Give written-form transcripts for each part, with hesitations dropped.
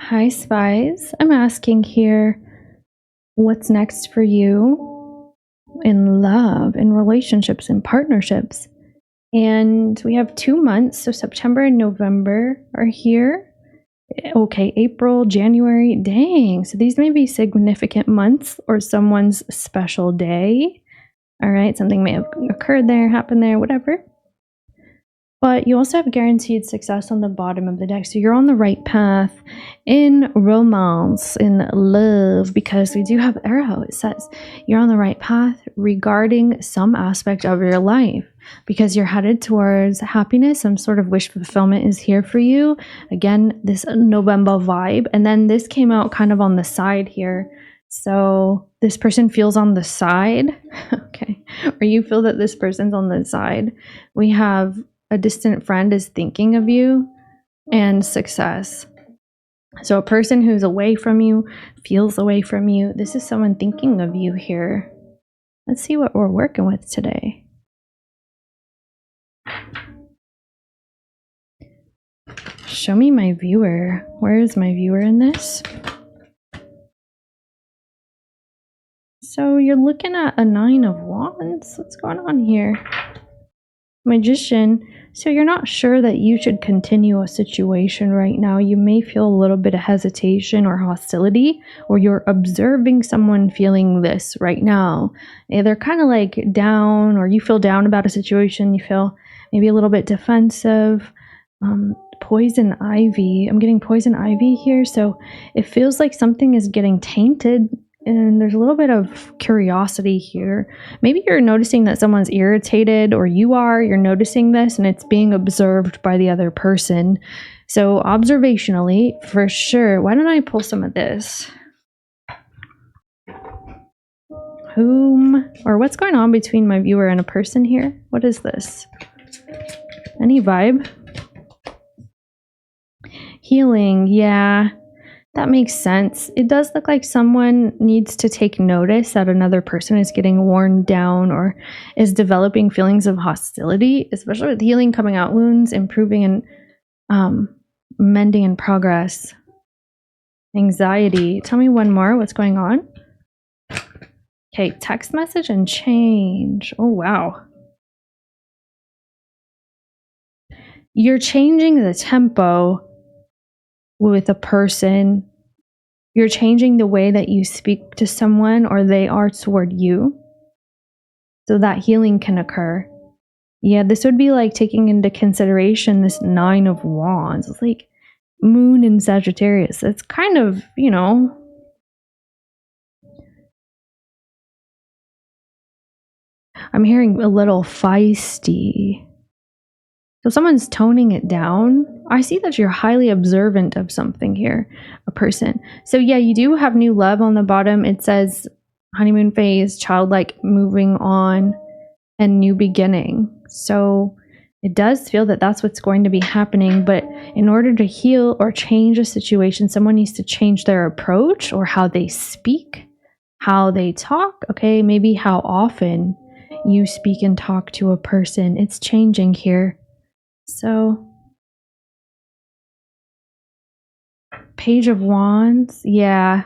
Hi, Spies. I'm asking here, what's next for you in love, in relationships, in partnerships? And we have 2 months, so September and November are here. Okay, April, January, dang. So these may be significant months or someone's special day. All right, something may have occurred there, happened there, whatever. But you also have guaranteed success on the bottom of the deck. So you're on the right path in romance, in love, because we do have arrow. It says you're on the right path regarding some aspect of your life because you're headed towards happiness. Some sort of wish fulfillment is here for you. Again, this November vibe. And then this came out kind of on the side here. So this person feels on the side. Okay. Or you feel that this person's on the side. We have a distant friend is thinking of you, and success. So a person who's away from you feels away from you. This is someone thinking of you here. Let's see what we're working with today. Show me my viewer. Where is my viewer in this? So you're looking at a 9 of Wands. What's going on here? Magician. So you're not sure that you should continue a situation right now. You may feel a little bit of hesitation or hostility, or you're observing someone feeling this right now. They're kind of like down, or you feel down about a situation. You feel maybe a little bit defensive. Poison ivy. I'm getting poison ivy here. So it feels like something is getting tainted. And there's a little bit of curiosity here. Maybe you're noticing that someone's irritated, or you're noticing this and it's being observed by the other person. So observationally, for sure. Why don't I pull some of this? What's going on between my viewer and a person here? What is this? Any vibe? Healing, yeah. That makes sense. It does look like someone needs to take notice that another person is getting worn down or is developing feelings of hostility, especially with healing, coming out wounds, improving and mending in progress. Anxiety. Tell me one more. What's going on? Okay, text message and change. Oh, wow. You're changing the tempo with a person. You're changing the way that you speak to someone or they are toward you so that healing can occur. Yeah, this would be like taking into consideration this 9 of Wands. It's like Moon in Sagittarius. It's kind of, I'm hearing a little feisty. So someone's toning it down. I see that you're highly observant of something here, a person. So yeah, you do have new love on the bottom. It says honeymoon phase, childlike, moving on, and new beginning. So it does feel that that's what's going to be happening. But in order to heal or change a situation, someone needs to change their approach or how they speak, how they talk. Okay, maybe how often you speak and talk to a person. It's changing here. So, Page of Wands, yeah.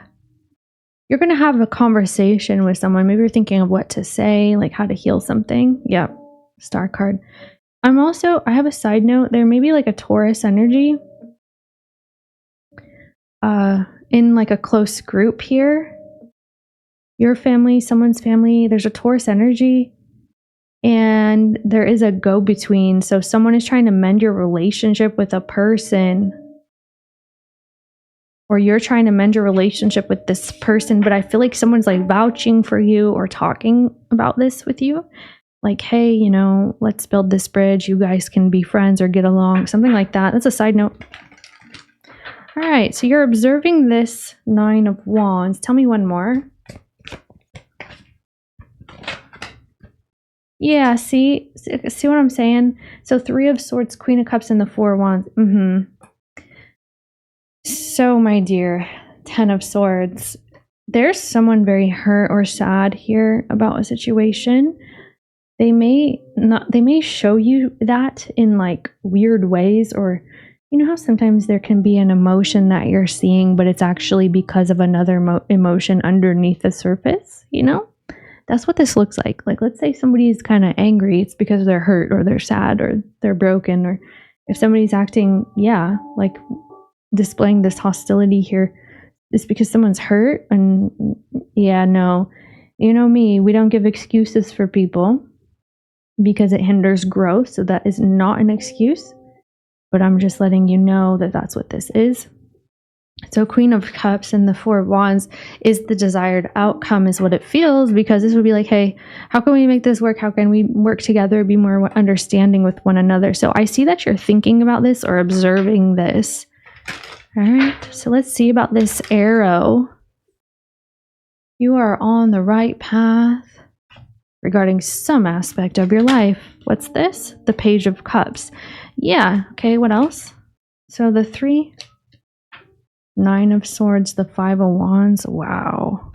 You're going to have a conversation with someone. Maybe you're thinking of what to say, like how to heal something. Yep, Star card. I have a side note. There may be like a Taurus energy in like a close group here. Your family, someone's family, there's a Taurus energy. And there is a go-between. So someone is trying to mend your relationship with a person, or you're trying to mend your relationship with this person, but I feel like someone's like vouching for you or talking about this with you. Like, hey, let's build this bridge. You guys can be friends or get along. Something like that. That's a side note. All right. So you're observing this 9 of Wands. Tell me one more. Yeah, see what I'm saying? So 3 of Swords, Queen of Cups, and the 4 of Wands. So, my dear, 10 of Swords, there's someone very hurt or sad here about a situation. They may show you that in like weird ways, or You know how sometimes there can be an emotion that you're seeing, but it's actually because of another emotion underneath the surface, you know? That's what this looks like. Like, let's say somebody's kind of angry, it's because they're hurt or they're sad or they're broken. Or if somebody's acting, like displaying this hostility here, it's because someone's hurt. And no, you know me, we don't give excuses for people because it hinders growth. So that is not an excuse. But I'm just letting you know that that's what this is. So Queen of Cups and the Four of Wands is the desired outcome, is what it feels, because this would be like, hey, how can we make this work? How can we work together, be more understanding with one another? So I see that you're thinking about this or observing this. All right, so let's see about this arrow. You are on the right path regarding some aspect of your life. What's this? The Page of Cups. Yeah, okay, what else? So the 3, 9 of Swords, the 5 of Wands. Wow.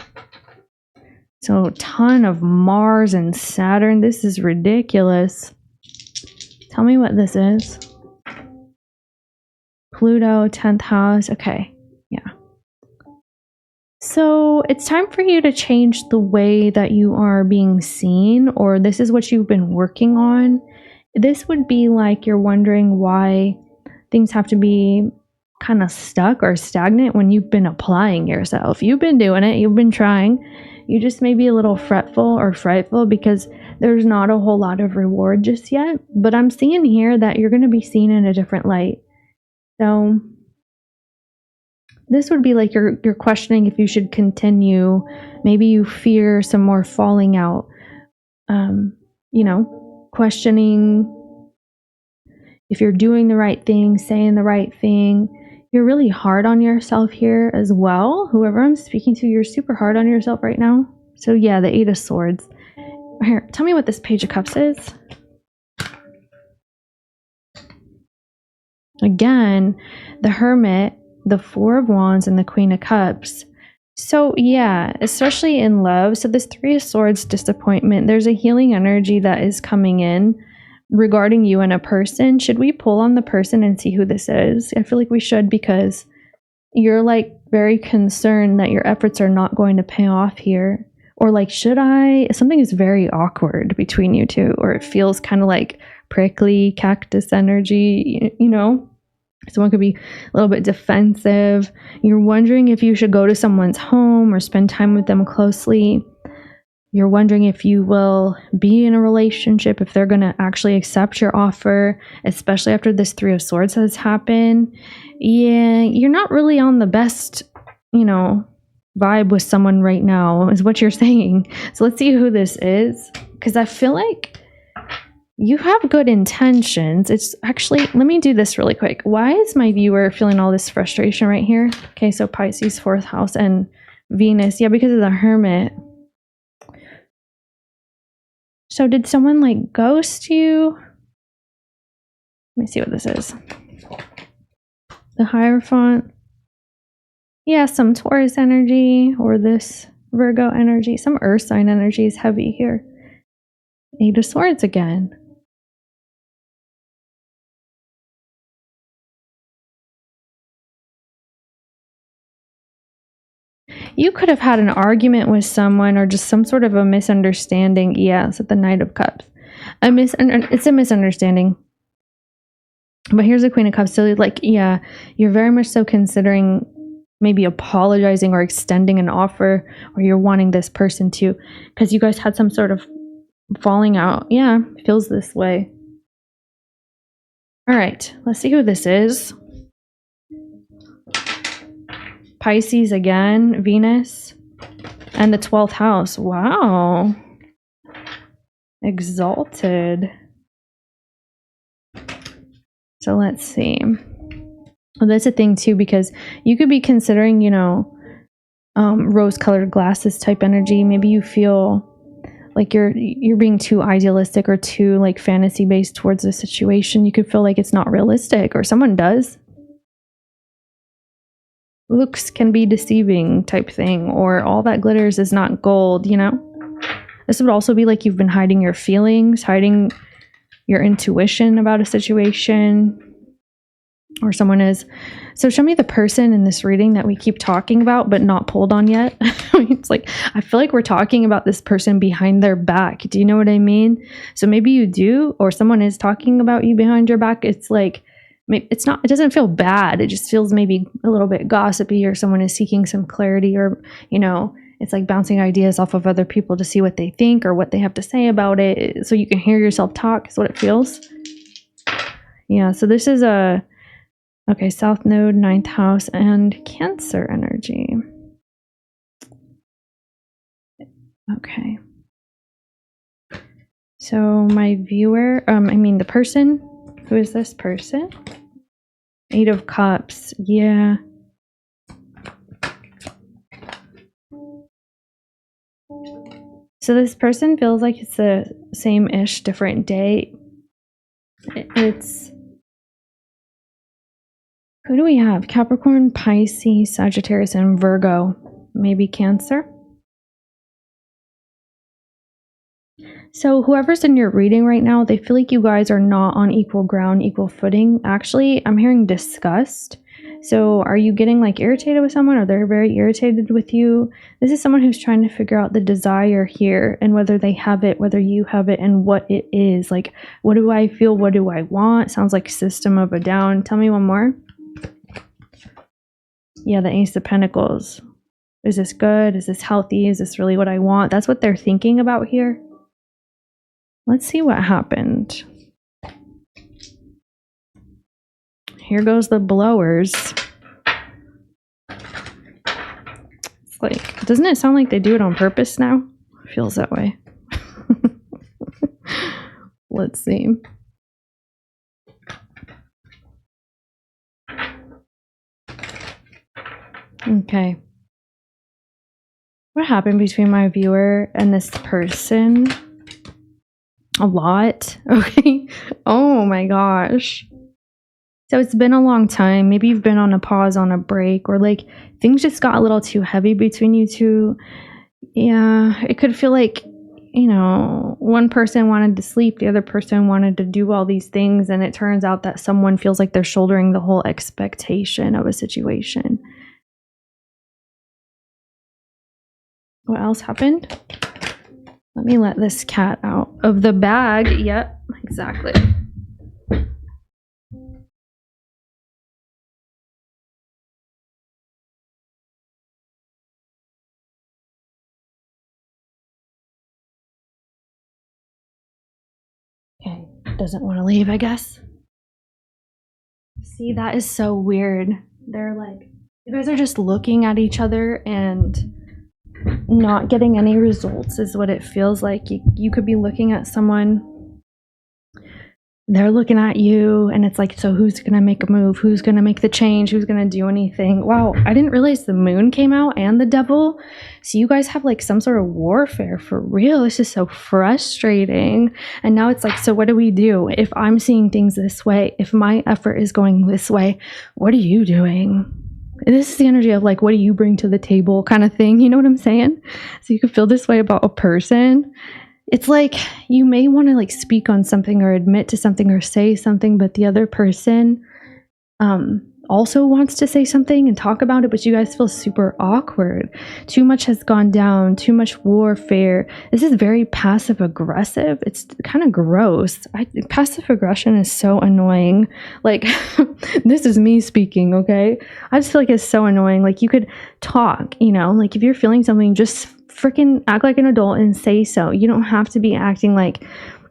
So a ton of Mars and Saturn. This is ridiculous. Tell me what this is. Pluto, 10th house. Okay, yeah. So it's time for you to change the way that you are being seen, or this is what you've been working on. This would be like you're wondering why things have to be kind of stuck or stagnant when you've been applying yourself. You've been doing it, you've been trying. You just may be a little fretful or frightful because there's not a whole lot of reward just yet. But I'm seeing here that you're going to be seen in a different light. So this would be like you're questioning if you should continue. Maybe you fear some more falling out. Questioning if you're doing the right thing, saying the right thing. You're really hard on yourself here as well. Whoever I'm speaking to, you're super hard on yourself right now. So yeah, the 8 of Swords. Here, tell me what this Page of Cups is. Again, the Hermit, the 4 of Wands, and the Queen of Cups. So yeah, especially in love. So this 3 of Swords, disappointment. There's a healing energy that is coming in regarding you and a person. Should we pull on the person and see who this is? I feel like we should, because you're like very concerned that your efforts are not going to pay off here. Or like, should I? Something is very awkward between you two, or it feels kind of like prickly cactus energy, you know? Someone could be a little bit defensive. You're wondering if you should go to someone's home or spend time with them closely. You're wondering if you will be in a relationship, if they're going to actually accept your offer, especially after this 3 of Swords has happened. Yeah, you're not really on the best, vibe with someone right now, is what you're saying. So let's see who this is, because I feel like you have good intentions. It's actually, let me do this really quick. Why is my viewer feeling all this frustration right here? Okay, so Pisces, 4th house, and Venus. Yeah, because of the Hermit. So did someone like ghost you? Let me see what this is. The Hierophant. Yeah, some Taurus energy, or this Virgo energy. Some earth sign energy is heavy here. 8 of Swords again. You could have had an argument with someone, or just some sort of a misunderstanding. Yes, at the Knight of Cups. It's a misunderstanding. But here's the Queen of Cups. So like, yeah, you're very much so considering maybe apologizing or extending an offer, or you're wanting this person to, because you guys had some sort of falling out. Yeah, feels this way. All right, let's see who this is. Pisces again, Venus, and the 12th house. Wow. Exalted. So let's see. Well, that's a thing too, because you could be considering, rose-colored glasses type energy. Maybe you feel like you're being too idealistic or too like fantasy based towards a situation. You could feel like it's not realistic, or someone does. Looks can be deceiving type thing, or all that glitters is not gold, This would also be like you've been hiding your feelings, hiding your intuition about a situation. or someone is. So show me the person in this reading that we keep talking about but not pulled on yet. It's like, I feel like we're talking about this person behind their back. Do you know what I mean? So maybe you do, or someone is talking about you behind your back. It's like, it doesn't feel bad. It just feels maybe a little bit gossipy, or someone is seeking some clarity, or, it's like bouncing ideas off of other people to see what they think or what they have to say about it, so you can hear yourself talk, is what it feels. Yeah, so this is okay, South Node, 9th house, and Cancer energy. Okay. So my viewer, the person, who is this person? 8 of Cups, yeah. So this person feels like it's the same-ish, different day. It's... Who do we have? Capricorn, Pisces, Sagittarius, and Virgo. Maybe Cancer? So whoever's in your reading right now, they feel like you guys are not on equal ground, equal footing. Actually, I'm hearing disgust. So are you getting like irritated with someone, or they're very irritated with you? This is someone who's trying to figure out the desire here, and whether they have it, whether you have it, and what it is. Like, what do I feel? What do I want? Sounds like System of a Down. Tell me one more. Yeah, the Ace of Pentacles. Is this good? Is this healthy? Is this really what I want? That's what they're thinking about here. Let's see what happened. Here goes the blowers. It's like, doesn't it sound like they do it on purpose now? It feels that way. Let's see. Okay. What happened between my viewer and this person? A lot. Okay. Oh my gosh. So it's been a long time. Maybe you've been on a pause, on a break, or like things just got a little too heavy between you two. Yeah, it could feel like, one person wanted to sleep, the other person wanted to do all these things, and it turns out that someone feels like they're shouldering the whole expectation of a situation. What else happened? Let me let this cat out of the bag. Yep, exactly. Okay, doesn't want to leave, I guess. See, that is so weird. They're like, you guys are just looking at each other and not getting any results, is what it feels like. You could be looking at someone, they're looking at you, and it's like, so who's gonna make a move? Who's gonna make the change? Who's gonna do anything? Wow, I didn't realize the moon came out and the devil. So you guys have like some sort of warfare for real. It's just so frustrating. And now it's like, so what do we do? If I'm seeing things this way, if my effort is going this way, what are you doing? This is the energy of like, what do you bring to the table kind of thing. You know what I'm saying? So you could feel this way about a person. It's like you may want to like speak on something or admit to something or say something, but the other person also wants to say something and talk about it, but you guys feel super awkward. Too much has gone down, too much warfare. This is very passive aggressive. It's kind of gross. Passive aggression is so annoying. Like, this is me speaking, okay? I just feel like it's so annoying. Like, you could talk, like if you're feeling something, just freaking act like an adult and say so. You don't have to be acting like,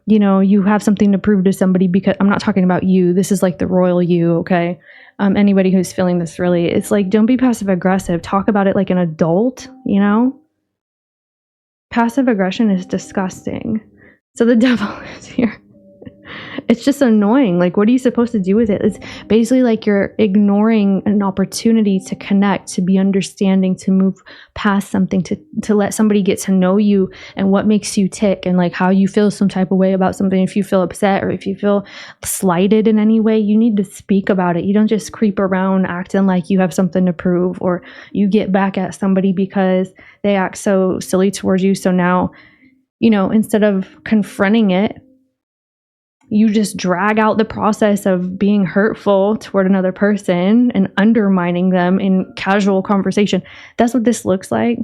you have something to prove to somebody, because I'm not talking about you. This is like the royal you, okay? Anybody who's feeling this, really, it's like, don't be passive aggressive. Talk about it like an adult, Passive aggression is disgusting. So the devil is here. It's just annoying. Like, what are you supposed to do with it? It's basically like you're ignoring an opportunity to connect, to be understanding, to move past something, to let somebody get to know you and what makes you tick, and like how you feel some type of way about something. If you feel upset or if you feel slighted in any way, you need to speak about it. You don't just creep around acting like you have something to prove, or you get back at somebody because they act so silly towards you. So now, instead of confronting it, you just drag out the process of being hurtful toward another person and undermining them in casual conversation. That's what this looks like.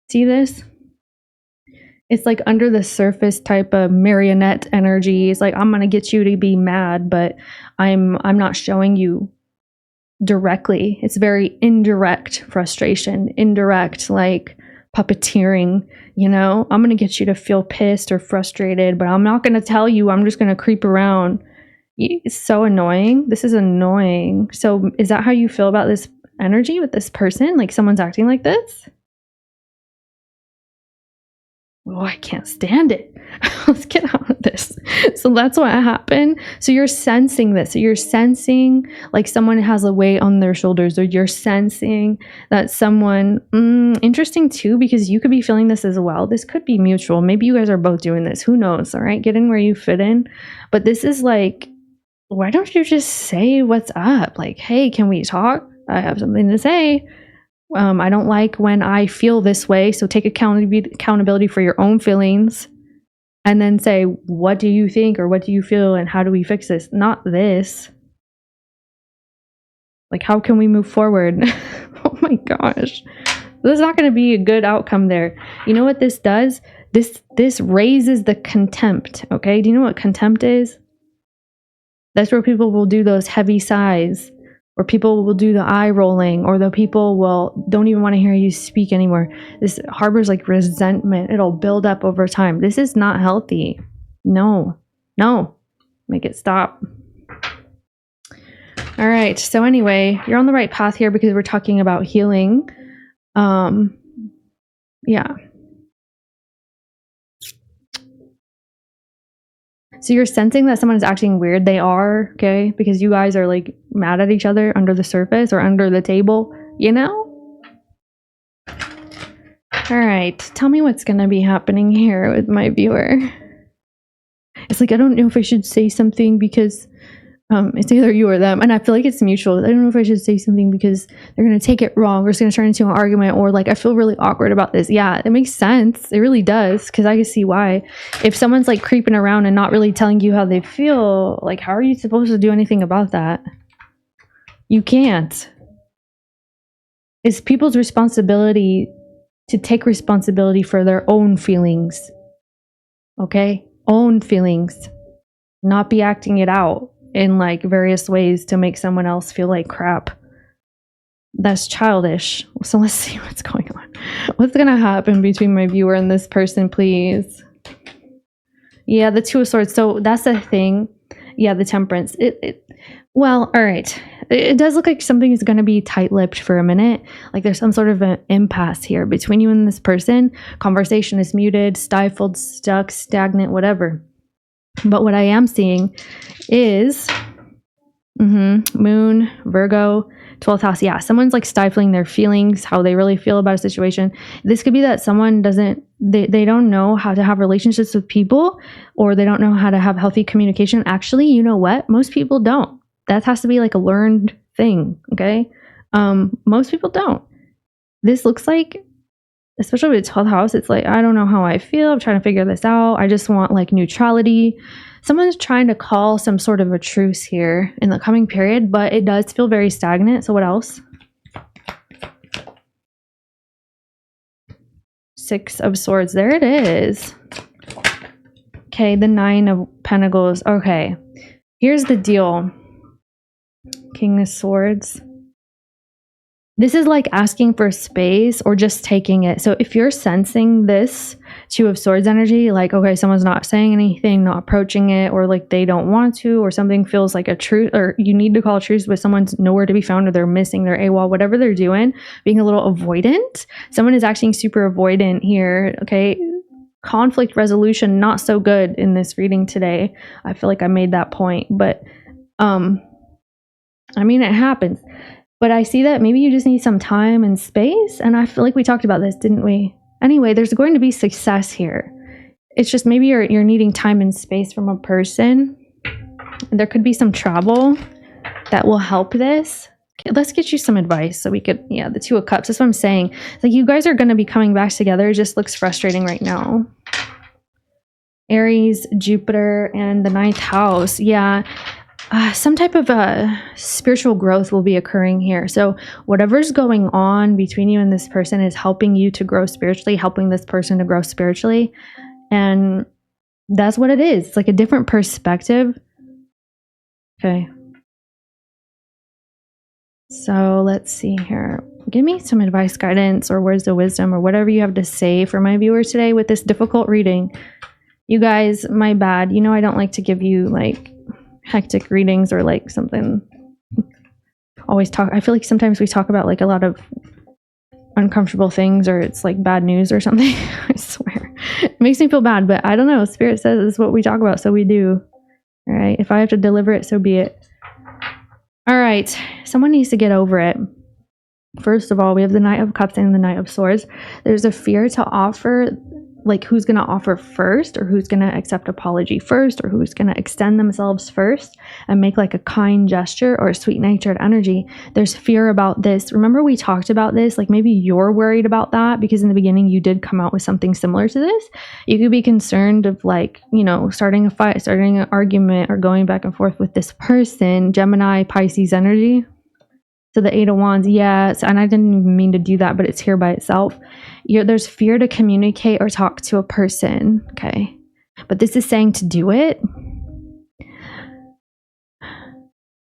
See this? It's like under the surface type of marionette energy. It's like, I'm going to get you to be mad, but I'm not showing you directly. It's very indirect frustration, indirect, like puppeteering, I'm going to get you to feel pissed or frustrated, but I'm not going to tell you. I'm just going to creep around. It's so annoying. This is annoying. So is that how you feel about this energy with this person? Like someone's acting like this? Oh, I can't stand it. Let's get out of this. So that's what happened. So you're sensing this. So you're sensing like someone has a weight on their shoulders, or you're sensing that someone, interesting too, because you could be feeling this as well. This could be mutual. Maybe you guys are both doing this. Who knows? All right. Get in where you fit in. But this is like, why don't you just say what's up? Like, hey, can we talk? I have something to say. I don't like when I feel this way, so take accountability for your own feelings, and then say, what do you think, or what do you feel, and how do we fix this? Not this. Like, how can we move forward? Oh my gosh. There's not going to be a good outcome there. You know what this does? This raises the contempt, okay? Do you know what contempt is? That's where people will do those heavy sighs, or people will do the eye rolling, or the people don't even want to hear you speak anymore. This harbors like resentment. It'll build up over time. This is not healthy. No, make it stop. All right. So anyway, you're on the right path here because we're talking about healing. Yeah. So you're sensing that someone is acting weird. They are, okay? Because you guys are like mad at each other under the surface or under the table, All right. Tell me what's going to be happening here with my viewer. It's like, I don't know if I should say something because it's either you or them. And I feel like it's mutual. I don't know if I should say something because they're going to take it wrong, or it's going to turn into an argument, or like, I feel really awkward about this. Yeah, it makes sense. It really does. Because I can see why. If someone's like creeping around and not really telling you how they feel, like, how are you supposed to do anything about that? You can't. It's people's responsibility to take responsibility for their own feelings. Okay? Own feelings. Not be acting it out in like various ways to make someone else feel like crap. That's childish. So let's see what's going on. What's gonna happen between my viewer and this person, please? Yeah, the Two of Swords. So that's the thing. Yeah, the Temperance. Well, all right. It does look like something is going to be tight-lipped for a minute. Like there's some sort of an impasse here between you and this person. Conversation is muted, stifled, stuck, stagnant, whatever. But what I am seeing is Moon, Virgo, 12th house. Yeah, someone's like stifling their feelings, how they really feel about a situation. This could be that someone they don't know how to have relationships with people, or they don't know how to have healthy communication. Actually, you know what? Most people don't. That has to be like a learned thing, okay? Most people don't. This looks like, especially with 12th house, it's like, I don't know how I feel. I'm trying to figure this out. I just want like neutrality. Someone's trying to call some sort of a truce here in the coming period, but it does feel very stagnant. So what else? Six of Swords. There it is. Okay, the Nine of Pentacles. Okay, here's the deal. King of Swords. This is like asking for space or just taking it. So if you're sensing this Two of Swords energy, like, okay, someone's not saying anything, not approaching it, or like they don't want to, or something feels like a truce, or you need to call a truce, but someone's nowhere to be found, or they're missing, their AWOL, whatever they're doing, being a little avoidant. Someone is acting super avoidant here, okay? Conflict resolution, not so good in this reading today. I feel like I made that point, but I mean, it happens. But I see that maybe you just need some time and space. And I feel like we talked about this, didn't we? Anyway, there's going to be success here. It's just maybe you're needing time and space from a person. There could be some travel that will help this. Okay, let's get you some advice so we could, yeah, the Two of Cups. That's what I'm saying. Like, you guys are going to be coming back together. It just looks frustrating right now. Aries, Jupiter, and the ninth house. Yeah. Some type of spiritual growth will be occurring here. So whatever's going on between you and this person is helping you to grow spiritually, helping this person to grow spiritually. And that's what it is. It's like a different perspective. Okay. So let's see here. Give me some advice, guidance, or words of wisdom, or whatever you have to say for my viewers today with this difficult reading. You guys, my bad. You know, I don't like to give you like hectic readings or like something. I feel like sometimes we talk about like a lot of uncomfortable things, or it's like bad news or something. I swear. It makes me feel bad, but I don't know. Spirit says this is what we talk about, so we do. All right. If I have to deliver it, so be it. All right. Someone needs to get over it. First of all, we have the Knight of Cups and the Knight of Swords. There's a fear to offer, like who's going to offer first, or who's going to accept apology first, or who's going to extend themselves first and make like a kind gesture or a sweet-natured energy. There's fear about this. Remember we talked about this, like maybe you're worried about that because in the beginning you did come out with something similar to this. You could be concerned of like, you know, starting a fight, starting an argument, or going back and forth with this person. Gemini, Pisces energy. So the Eight of Wands, yes, and I didn't even mean to do that, but it's here by itself. There's fear to communicate or talk to a person, okay? But this is saying to do it.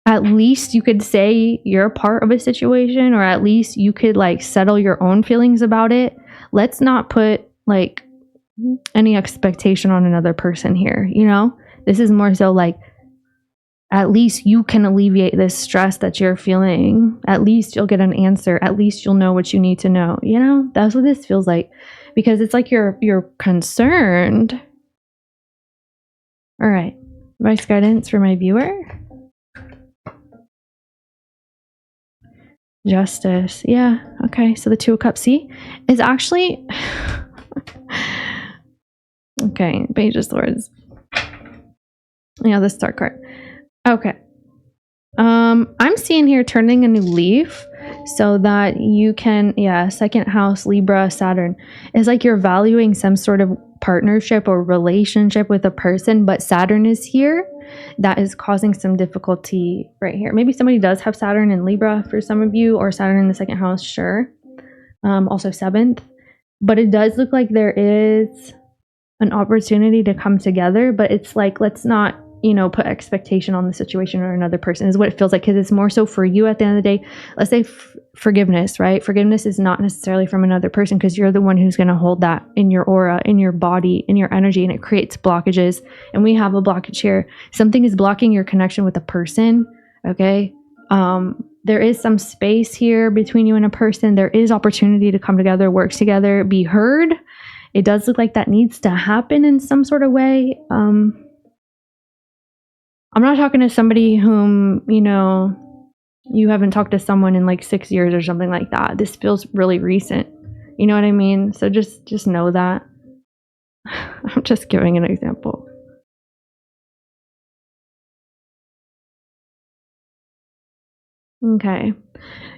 At least you could say you're a part of a situation, or at least you could like settle your own feelings about it. Let's not put like any expectation on another person here, you know? This is more so like, at least you can alleviate this stress that you're feeling. At least you'll get an answer. At least you'll know what you need to know. You know, that's what this feels like, because it's like you're concerned. All right. Advice, guidance for my viewer. Justice. Yeah. Okay. So the Two of Cups, see, is actually okay. Page of Swords. Yeah, the Star card. Okay. I'm seeing here turning a new leaf so that you can, yeah, second house, Libra, Saturn. It's like you're valuing some sort of partnership or relationship with a person, but Saturn is here. That is causing some difficulty right here. Maybe somebody does have Saturn in Libra for some of you, or Saturn in the second house, sure. Also seventh. But it does look like there is an opportunity to come together, but it's like, let's not, you know, put expectation on the situation or another person is what it feels like, because it's more so for you at the end of the day. Let's say forgiveness, right? Forgiveness is not necessarily from another person, because you're the one who's going to hold that in your aura, in your body, in your energy, and it creates blockages. And we have a blockage here. Something is blocking your connection with a person, okay? There is some space here between you and a person. There is opportunity to come together, work together, be heard. It does look like that needs to happen in some sort of way. I'm not talking to somebody whom, you know, you haven't talked to someone in like 6 years or something like that. This feels really recent. You know what I mean? So just know that. I'm just giving an example. Okay.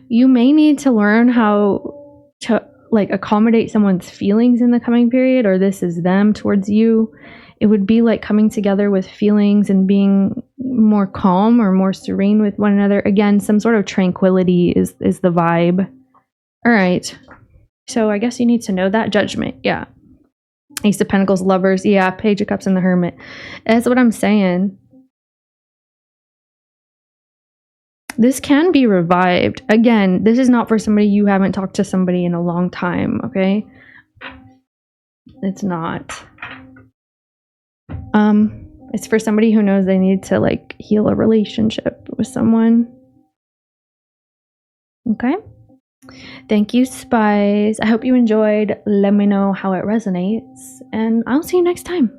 You may need to learn how to like accommodate someone's feelings in the coming period, or this is them towards you. It would be like coming together with feelings and being more calm or more serene with one another. Again, some sort of tranquility is the vibe. All right. So I guess you need to know that. Judgment. Yeah. Ace of Pentacles, Lovers. Yeah. Page of Cups and the Hermit. That's what I'm saying. This can be revived. Again, this is not for somebody you haven't talked to somebody in a long time, okay? It's not. It's for somebody who knows they need to like heal a relationship with someone. Okay? Thank you, Spies. I hope you enjoyed. Let me know how it resonates, and I'll see you next time.